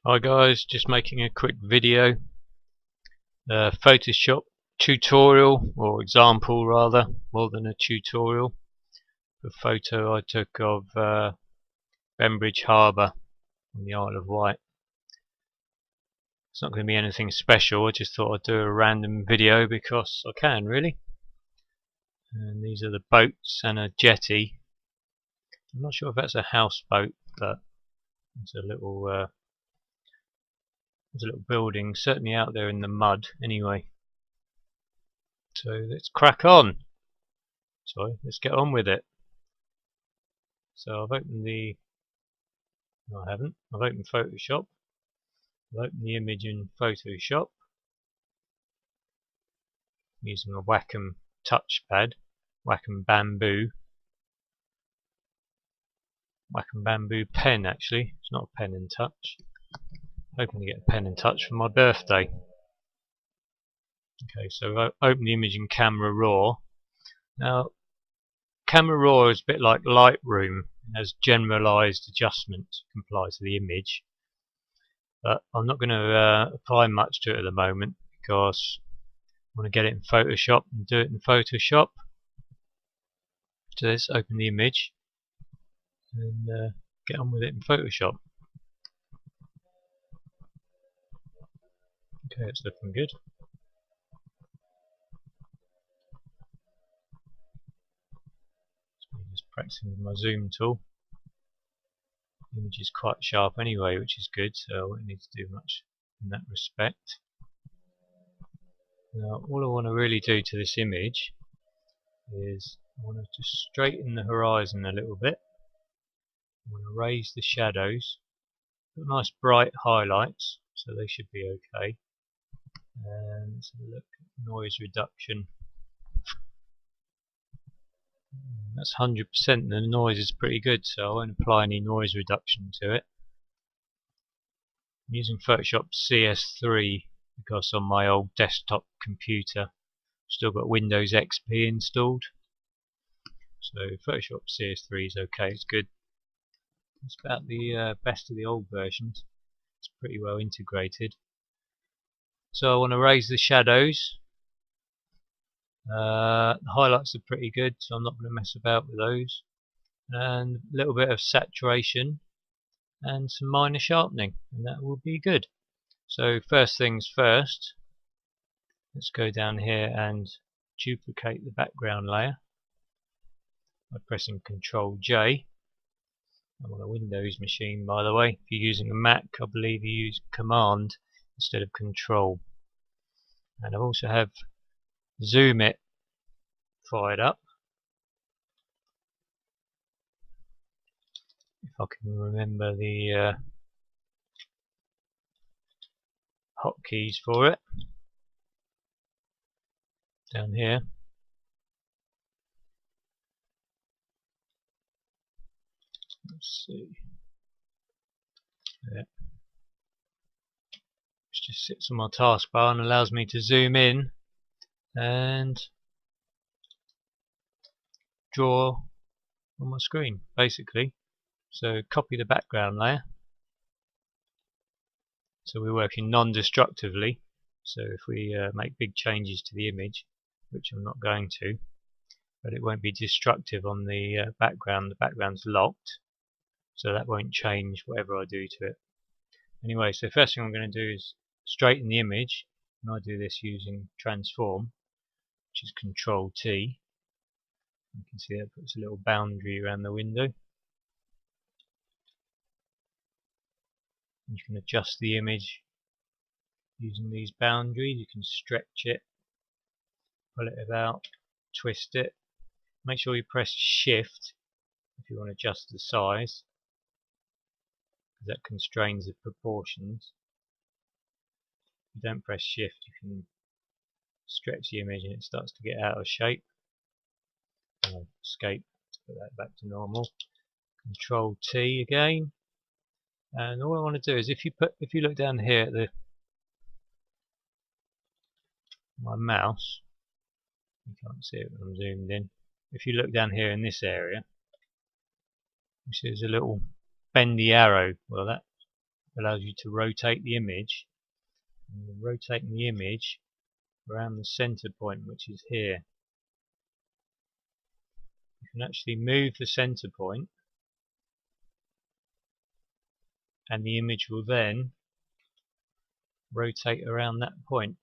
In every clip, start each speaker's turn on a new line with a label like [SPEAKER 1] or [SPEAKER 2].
[SPEAKER 1] Hi guys, just making a quick video, Photoshop tutorial, or example rather, more than a tutorial. A photo I took of Bembridge Harbour on the Isle of Wight. It's not going to be anything special, I just thought I'd do a random video because I can really. And these are the boats and a jetty. I'm not sure if that's a houseboat, but it's a little there's a little building, certainly out there in the mud anyway. So let's crack on. Sorry, let's get on with it. So I've opened the... no, I haven't. I've opened Photoshop. I've opened the image in Photoshop using a Wacom touchpad, Wacom Bamboo pen actually. It's not a pen and touch. Hoping to get a pen and touch for my birthday. Okay, so I've opened the image in Camera Raw. Now, Camera Raw is a bit like Lightroom. It has generalized adjustments to apply to the image. But I'm not going to apply much to it at the moment because I want to get it in Photoshop and do it in Photoshop. So let's open the image and get on with it in Photoshop. Okay, it's looking good. So I'm just practicing with my zoom tool. The image is quite sharp anyway, which is good, so I won't need to do much in that respect. Now, all I want to really do to this image is I want to just straighten the horizon a little bit. I want to raise the shadows. Got nice bright highlights, so they should be okay. And let's have a look at noise reduction. That's 100%. The noise is pretty good, so I won't apply any noise reduction to it. I'm using Photoshop CS3 because on my old desktop computer I've still got Windows XP installed. So Photoshop CS3 is okay, it's good. It's about the best of the old versions. It's pretty well integrated. So I want to raise the shadows. The highlights are pretty good, so I'm not going to mess about with those. And a little bit of saturation and some minor sharpening, and that will be good. So first things first, let's go down here and duplicate the background layer by pressing Ctrl J. I'm on a Windows machine, by the way. If you're using a Mac, I believe you use Command instead of Control. And I also have Zoom It fired up. If I can remember the hotkeys for it. Down here. Let's see. Yeah. It just sits on my taskbar and allows me to zoom in and draw on my screen, basically. So copy the background layer. So we're working non-destructively. So if we make big changes to the image, which I'm not going to, but it won't be destructive on the background's locked, so that won't change whatever I do to it. Anyway, so first thing I'm going to do is straighten the image, and I do this using transform, which is Control T. You can see that puts a little boundary around the window. You can adjust the image using these boundaries. You can stretch it, pull it about, twist it. Make sure you press Shift if you want to adjust the size, because that constrains the proportions. If you don't press Shift, you can stretch the image and it starts to get out of shape. I'll escape to put that back to normal. Control T again. And all I want to do is if you look down here at my mouse, you can't see it when I'm zoomed in. If you look down here in this area, you see there's a little bendy arrow. Well, that allows you to rotate the image, and you're rotating the image around the center point, which is here. You can actually move the center point, and the image will then rotate around that point,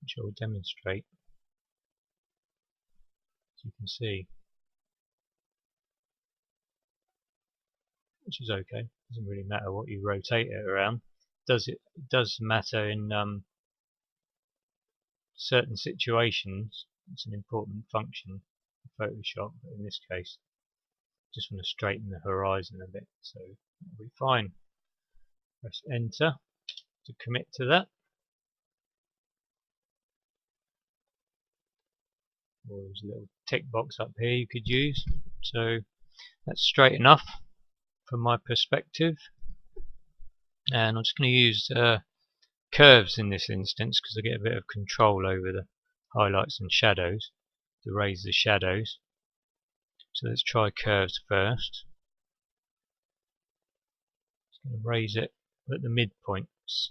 [SPEAKER 1] which I will demonstrate, as you can see, which is okay. Doesn't really matter what you rotate it around. It does matter in certain situations. It's an important function in Photoshop, but in this case, just want to straighten the horizon a bit, so that'll be fine. Press enter to commit to that. Or there's a little tick box up here you could use. So that's straight enough from my perspective. And I'm just going to use curves in this instance because I get a bit of control over the highlights and shadows to raise the shadows. So let's try curves first. Just going to raise it at the midpoints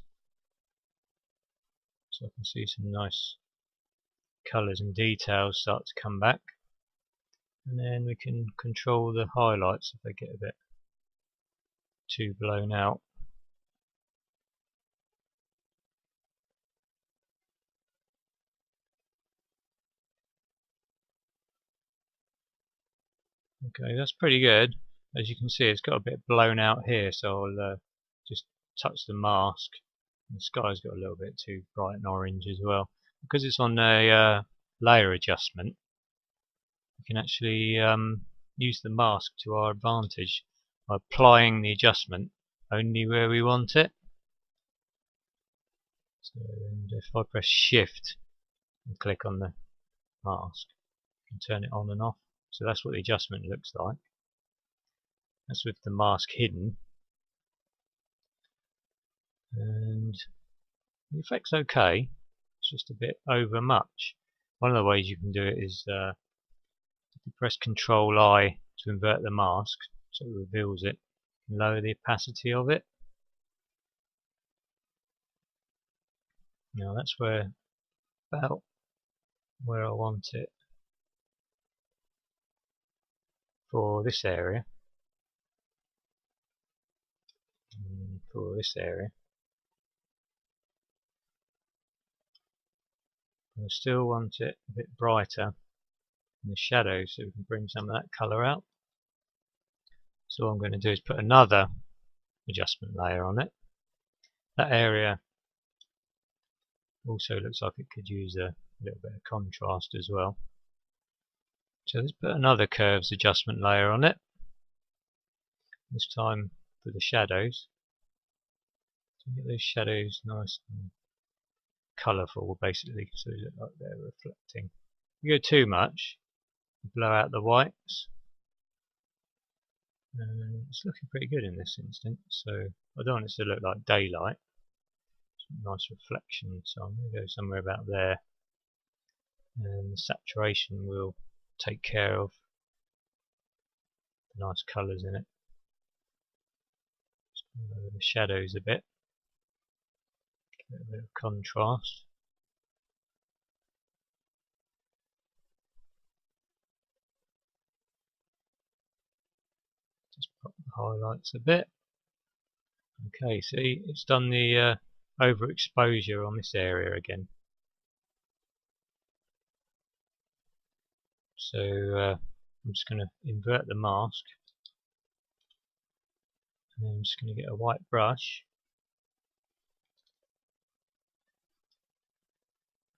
[SPEAKER 1] so I can see some nice colours and details start to come back. And then we can control the highlights if they get a bit too blown out. Okay, that's pretty good. As you can see, it's got a bit blown out here, so I'll just touch the mask. The sky's got a little bit too bright and orange as well. Because it's on a layer adjustment, we can actually use the mask to our advantage by applying the adjustment only where we want it. So, and if I press Shift and click on the mask, you can turn it on and off. So that's what the adjustment looks like. That's with the mask hidden. And the effect's okay. It's just a bit over much. One of the ways you can do it is if you press Control I to invert the mask so it reveals it, and lower the opacity of it. Now that's about where I want it for this area. And for this area, I still want it a bit brighter in the shadows so we can bring some of that colour out. So what I'm going to do is put another adjustment layer on it. That area also looks like it could use a little bit of contrast as well. So let's put another curves adjustment layer on it. This time for the shadows. So get those shadows nice and colourful basically, so they look like they're reflecting. If you go too much, you blow out the whites. It's looking pretty good in this instance, so I don't want it to look like daylight. Nice reflection, so I'm going to go somewhere about there, and the saturation will take care of the nice colours in it. Just lower the shadows a bit, get a bit of contrast. Just pop the highlights a bit. Okay, see, it's done the overexposure on this area again. So I'm just going to invert the mask, and then I'm just going to get a white brush.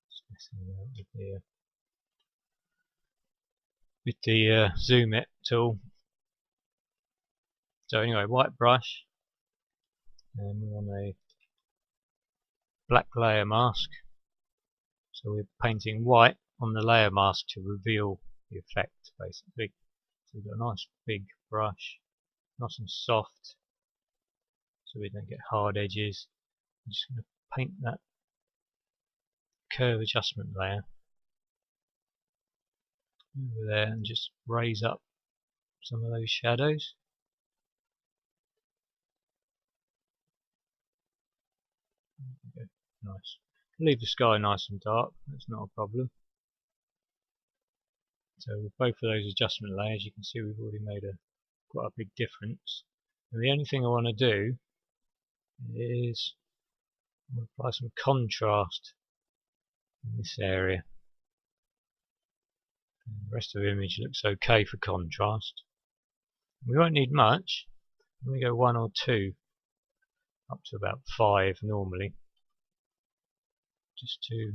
[SPEAKER 1] Just messing around with the zoom it tool. So anyway, white brush, and we're on a black layer mask. So we're painting white on the layer mask to reveal the effect, basically. So we've got a nice big brush, nice and soft, so we don't get hard edges. I'm just going to paint that curve adjustment layer over there and just raise up some of those shadows. nice. Leave the sky nice and dark, that's not a problem. So with both of those adjustment layers, you can see we've already made quite a big difference. And the only thing I want to do is apply some contrast in this area. And the rest of the image looks okay for contrast. We won't need much. We go 1 or 2, up to about 5 normally, just to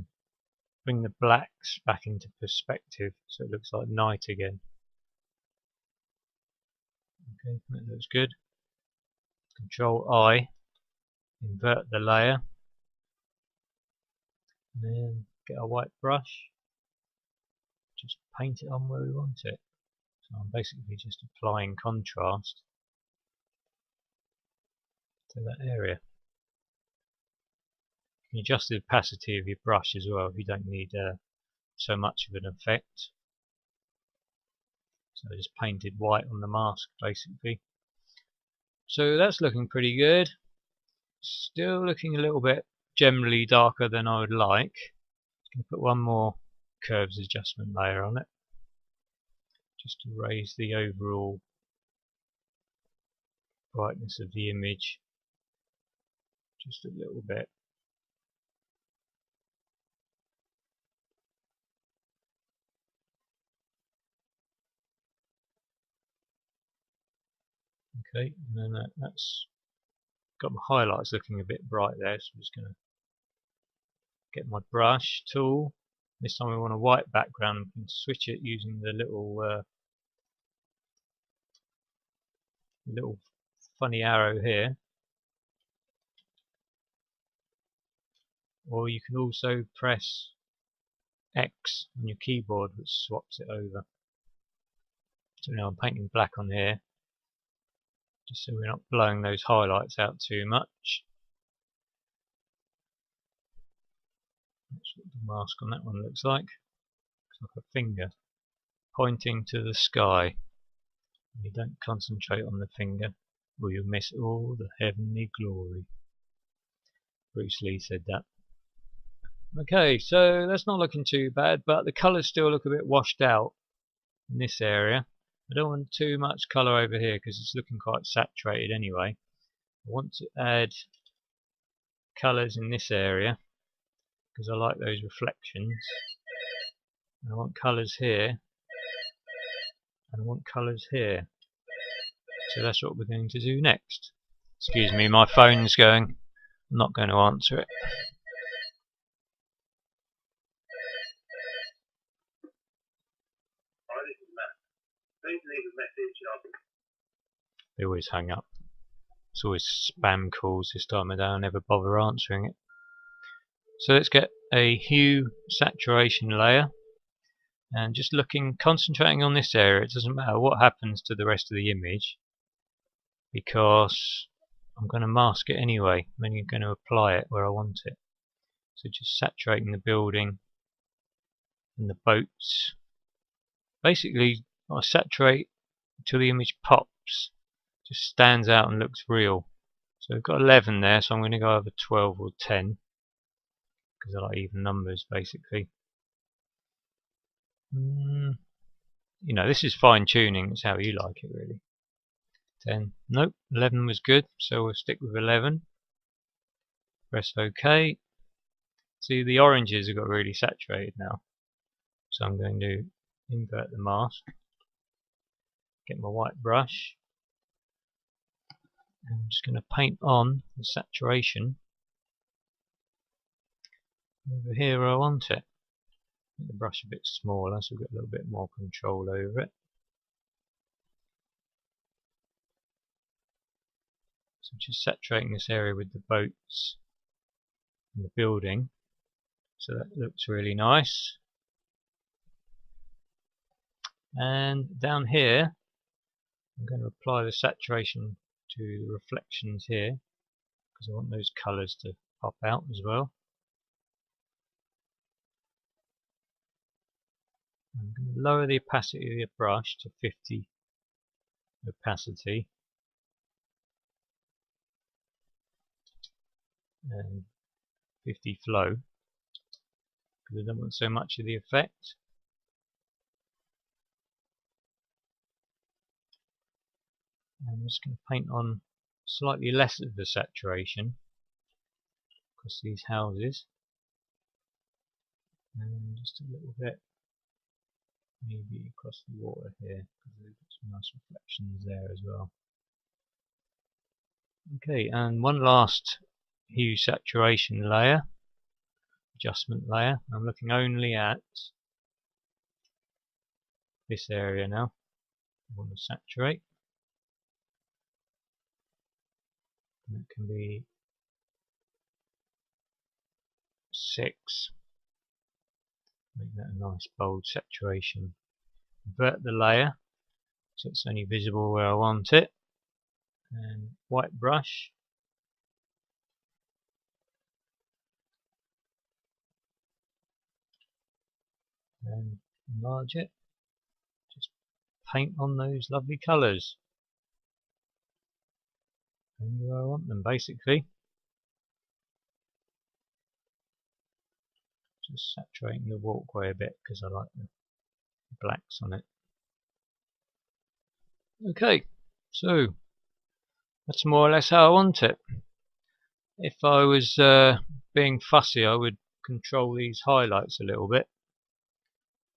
[SPEAKER 1] bring the blacks back into perspective so it looks like night again. Okay, that looks good. Control I, invert the layer, and then get a white brush, just paint it on where we want it. So I'm basically just applying contrast to that area. You can adjust the opacity of your brush as well if you don't need so much of an effect. So I just painted white on the mask basically. So that's looking pretty good. Still looking a little bit generally darker than I would like. I'm going to put one more curves adjustment layer on it, just to raise the overall brightness of the image just a little bit. Okay, and then that's got my highlights looking a bit bright there, so I'm just going to get my brush tool. This time we want a white background, and we can switch it using the little funny arrow here. Or you can also press X on your keyboard, which swaps it over. So now I'm painting black on here, just so we're not blowing those highlights out too much. That's what the mask on that one looks like. Looks like a finger pointing to the sky. And you don't concentrate on the finger, or you'll miss all the heavenly glory. Bruce Lee said that. Okay, so that's not looking too bad, but the colours still look a bit washed out in this area. I don't want too much colour over here because it's looking quite saturated anyway. I want to add colours in this area because I like those reflections. And I want colours here, and I want colours here. So that's what we're going to do next. Excuse me, my phone's going. I'm not going to answer it. They always hang up. It's always spam calls this time of day. I never bother answering it. So let's get a hue saturation layer, and just concentrating on this area. It doesn't matter what happens to the rest of the image because I'm going to mask it anyway. I'm only going to apply it where I want it. So just saturating the building and the boats. Basically, I saturate until the image pops, just stands out and looks real. So we've got 11 there, so I'm going to go over 12 or 10 because I like even numbers basically. You know, this is fine tuning, it's how you like it really. 10, nope, 11 was good, so we'll stick with 11. Press OK. See, the oranges have got really saturated now, so I'm going to invert the mask, get my white brush, and I'm just going to paint on the saturation over here where I want it. Make the brush a bit smaller so we've got a little bit more control over it. So I'm just saturating this area with the boats and the building, so that looks really nice. And down here I'm going to apply the saturation to the reflections here because I want those colours to pop out as well. I'm going to lower the opacity of the brush to 50 opacity and 50 flow because I don't want so much of the effect. I'm just going to paint on slightly less of the saturation across these houses, and just a little bit maybe across the water here because we've got some nice reflections there as well. Okay, and one last hue saturation layer, adjustment layer. I'm looking only at this area now. I want to saturate. And it can be 6. Make that a nice bold saturation. Invert the layer so it's only visible where I want it. And white brush. And enlarge it. Just paint on those lovely colours. And where I want them basically. Just saturating the walkway a bit because I like the blacks on it. Okay, so that's more or less how I want it. If I was being fussy, I would control these highlights a little bit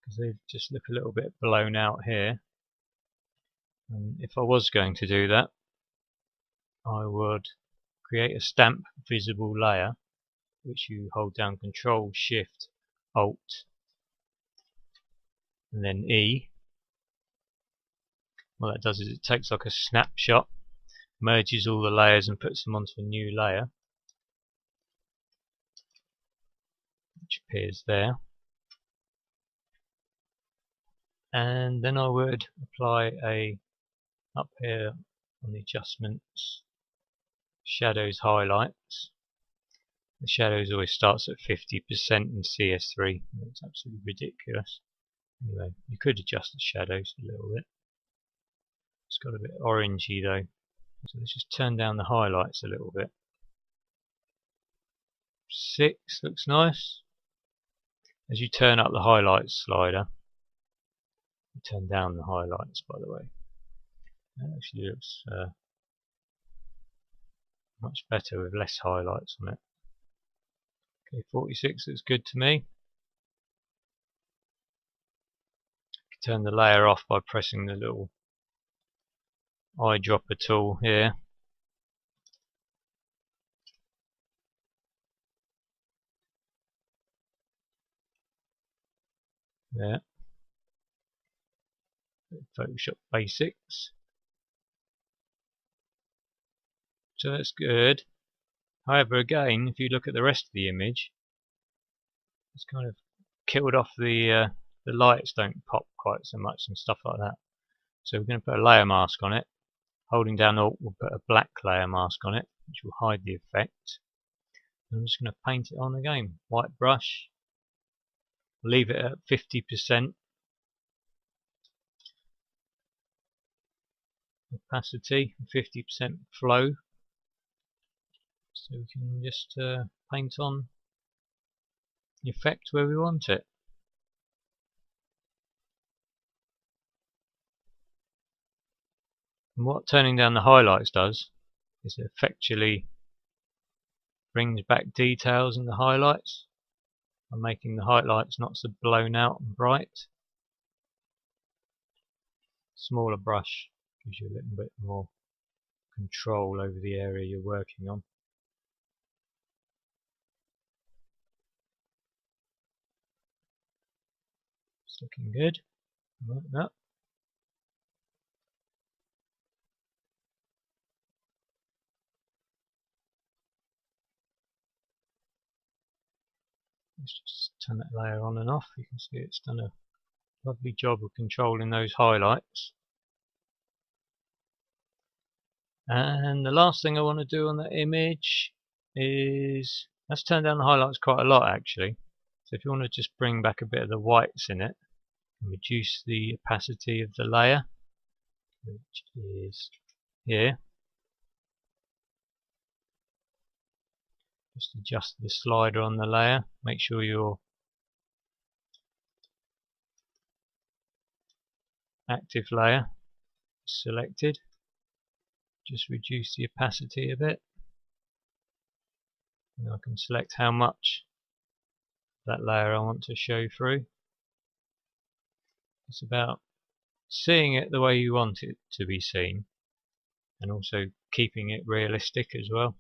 [SPEAKER 1] because they just look a little bit blown out here. And if I was going to do that, I would create a stamp visible layer, which you hold down Control Shift Alt and then E. What that does is it takes like a snapshot, merges all the layers and puts them onto a new layer, which appears there. And then I would apply up here on the adjustments, shadows, highlights. The shadows always starts at 50% in CS3. It's absolutely ridiculous. Anyway, you could adjust the shadows a little bit. It's got a bit orangey though. So let's just turn down the highlights a little bit. 6 looks nice. As you turn up the highlights slider, you turn down the highlights by the way. That actually looks much better with less highlights on it. Okay, 46 looks good to me. Turn the layer off by pressing the little eyedropper tool here. There. Photoshop basics. So that's good. However, again, if you look at the rest of the image, it's kind of killed off the lights don't pop quite so much and stuff like that. So we're going to put a layer mask on it. Holding down Alt, we'll put a black layer mask on it, which will hide the effect. And I'm just going to paint it on again. White brush. Leave it at 50%. Opacity, 50% flow. So we can just paint on the effect where we want it. And what turning down the highlights does is it effectually brings back details in the highlights by making the highlights not so blown out and bright. Smaller brush gives you a little bit more control over the area you're working on. It's looking good, like that. Let's just turn that layer on and off. You can see it's done a lovely job of controlling those highlights. And the last thing I want to do on that image is, let's turn down the highlights quite a lot actually. So if you want to just bring back a bit of the whites in it, and reduce the opacity of the layer, which is here. Just adjust the slider on the layer. Make sure your active layer is selected. Just reduce the opacity a bit. And I can select how much that layer I want to show through. It's about seeing it the way you want it to be seen, and also keeping it realistic as well,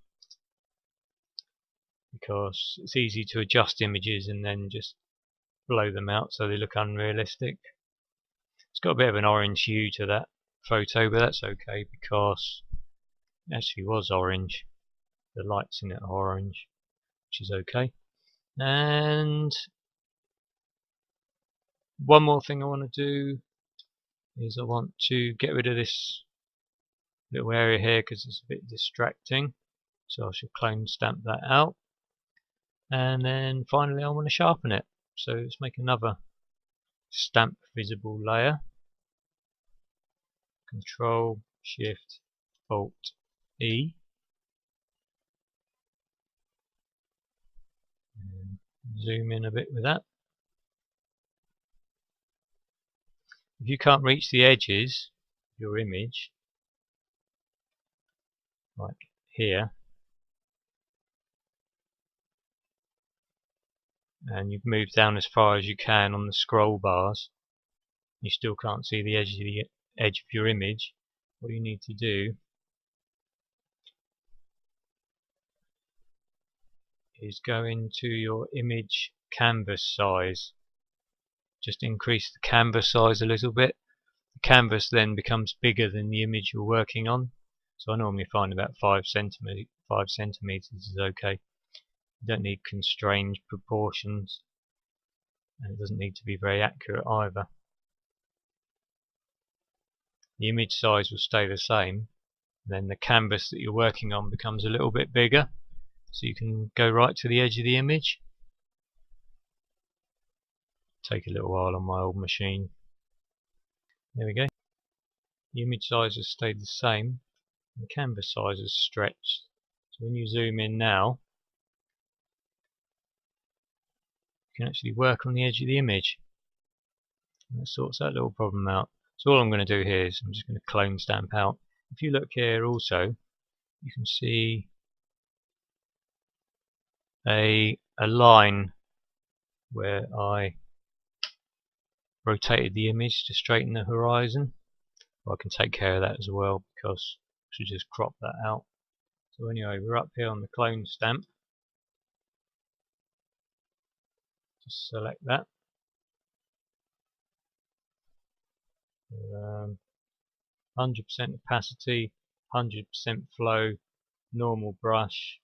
[SPEAKER 1] because it's easy to adjust images and then just blow them out so they look unrealistic. It's got a bit of an orange hue to that photo, but that's okay because it actually was orange. The lights in it are orange, which is okay. And one more thing I want to do is I want to get rid of this little area here because it's a bit distracting, so I should clone stamp that out. And then finally I want to sharpen it, so let's make another stamp visible layer. Control Shift Alt E, and zoom in a bit with that. If you can't reach the edges of your image, like here, and you've moved down as far as you can on the scroll bars, you still can't see the edge of your image, what you need to do is go into your image canvas size. Just increase the canvas size a little bit. The canvas then becomes bigger than the image you're working on. So I normally find about 5 centimeters is okay. You don't need constrained proportions, and it doesn't need to be very accurate either. The image size will stay the same, then the canvas that you're working on becomes a little bit bigger, so you can go right to the edge of the image. Take a little while on my old machine. There we go. The image size has stayed the same, and the canvas size has stretched. So when you zoom in now, you can actually work on the edge of the image. And that sorts that little problem out. So all I'm going to do here is I'm just going to clone stamp out. If you look here also, you can see a line where I rotated the image to straighten the horizon. Well, I can take care of that as well because I should just crop that out. So anyway, we're up here on the clone stamp. Just select that. 100% opacity, 100% flow, normal brush.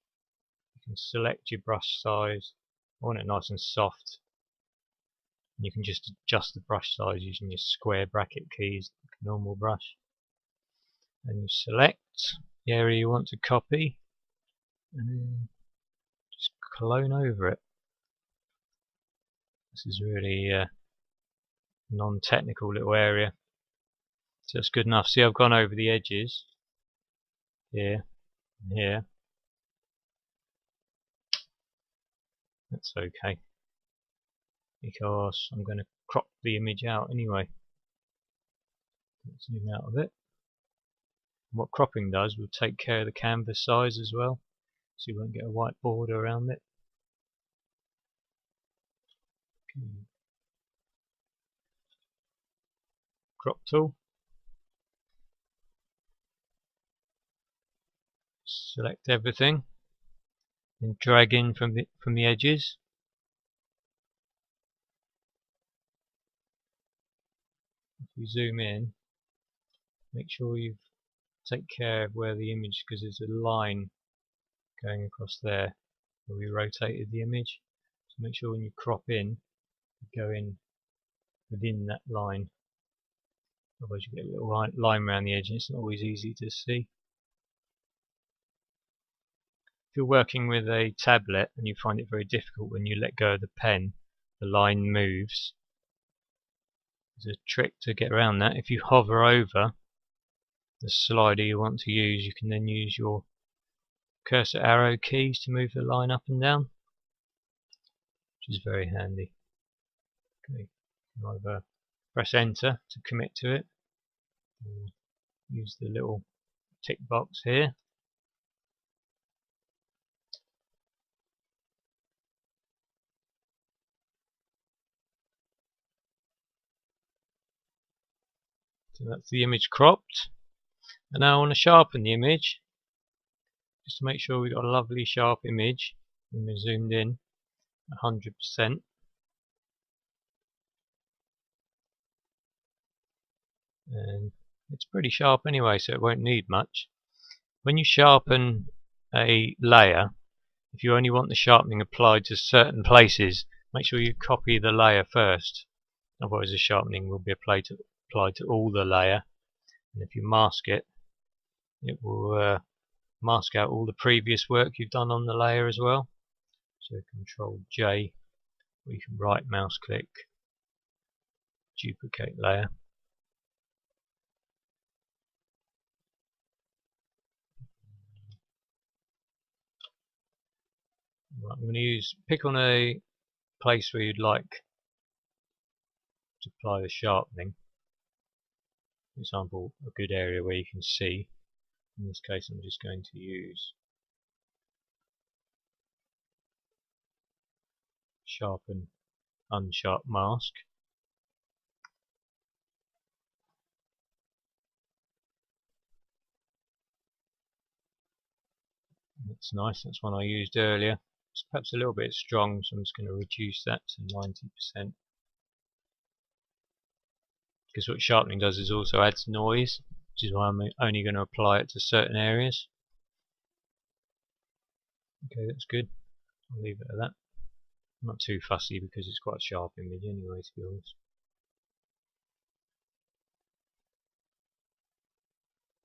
[SPEAKER 1] You can select your brush size. I want it nice and soft. And you can just adjust the brush size using your square bracket keys, like a normal brush. And you select the area you want to copy, and then just clone over it. This is really a non-technical little area, so it's good enough. See, I've gone over the edges here and here. That's okay, because I'm going to crop the image out anyway. Let's zoom out of it. What cropping does will take care of the canvas size as well, so you won't get a white border around it. Okay. Crop tool. Select everything and drag in from the edges. If you zoom in, make sure you take care of where the image, because there's a line going across there where we rotated the image. So make sure when you crop in, you go in within that line. Otherwise you get a little line around the edge and it's not always easy to see. If you're working with a tablet and you find it very difficult when you let go of the pen, the line moves. There's a trick to get around that. If you hover over the slider you want to use, you can then use your cursor arrow keys to move the line up and down, which is very handy. Okay, either press enter to commit to it, or use the little tick box here. So that's the image cropped, and now I want to sharpen the image just to make sure we've got a lovely sharp image when we're zoomed in 100%. And it's pretty sharp anyway, so it won't need much. When you sharpen a layer, if you only want the sharpening applied to certain places, make sure you copy the layer first, otherwise the sharpening will be applied to all the layer, and if you mask it, it will mask out all the previous work you've done on the layer as well. So Control J, or you can right mouse click, duplicate layer. Right, I'm going to pick on a place where you'd like to apply the sharpening. For example, a good area where you can see. In this case, I'm just going to use sharpen unsharp mask. That's nice, that's one I used earlier. It's perhaps a little bit strong, so I'm just going to reduce that to 90%. Because what sharpening does is also adds noise, which is why I'm only going to apply it to certain areas. Okay, that's good. I'll leave it at that. I'm not too fussy because it's quite a sharp image anyway, to be honest.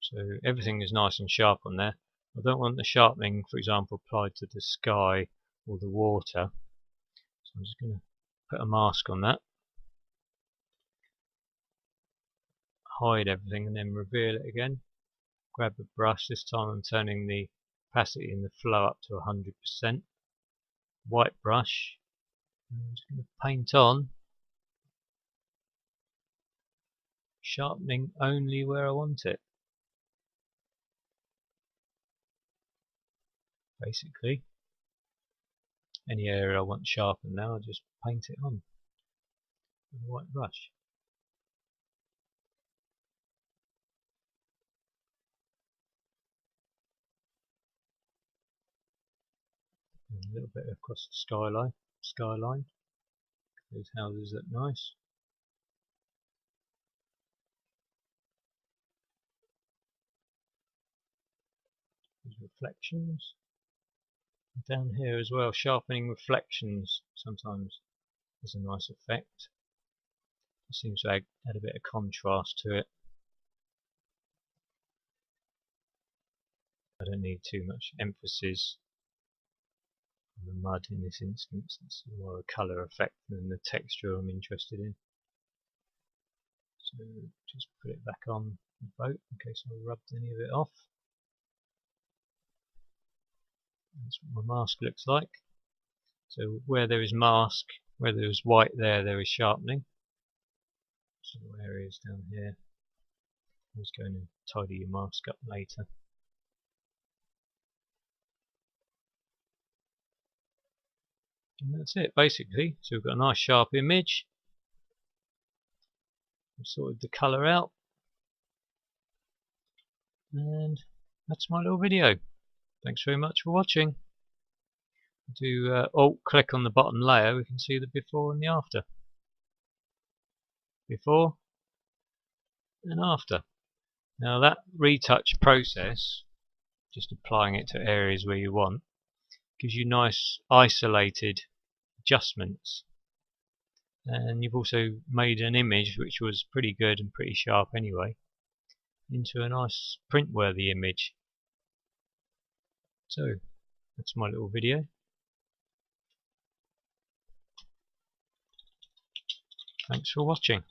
[SPEAKER 1] So everything is nice and sharp on there. I don't want the sharpening, for example, applied to the sky or the water. So I'm just going to put a mask on that. Hide everything and then reveal it again. Grab a brush, this time I'm turning the opacity and the flow up to 100%. White brush. I'm just going to paint on, sharpening only where I want it. Basically, any area I want sharpened now, I'll just paint it on with a white brush. And a little bit across the skyline. Those houses look nice. These reflections. And down here as well, sharpening reflections sometimes has a nice effect. It seems to add a bit of contrast to it. I don't need too much emphasis on the mud in this instance. It's more a colour effect than the texture I'm interested in. So just put it back on the boat in case I rubbed any of it off. That's what my mask looks like. So where there is mask, where there is white there is sharpening. So areas down here. I'm just going to tidy your mask up later. And that's it basically. So we've got a nice sharp image. I've sorted the colour out. And that's my little video. Thanks very much for watching. Do alt click on the bottom layer, we can see the before and the after. Before and after. Now that retouch process, just applying it to areas where you want, gives you nice isolated adjustments. And you've also made an image which was pretty good and pretty sharp anyway into a nice print-worthy image. So that's my little video. Thanks for watching.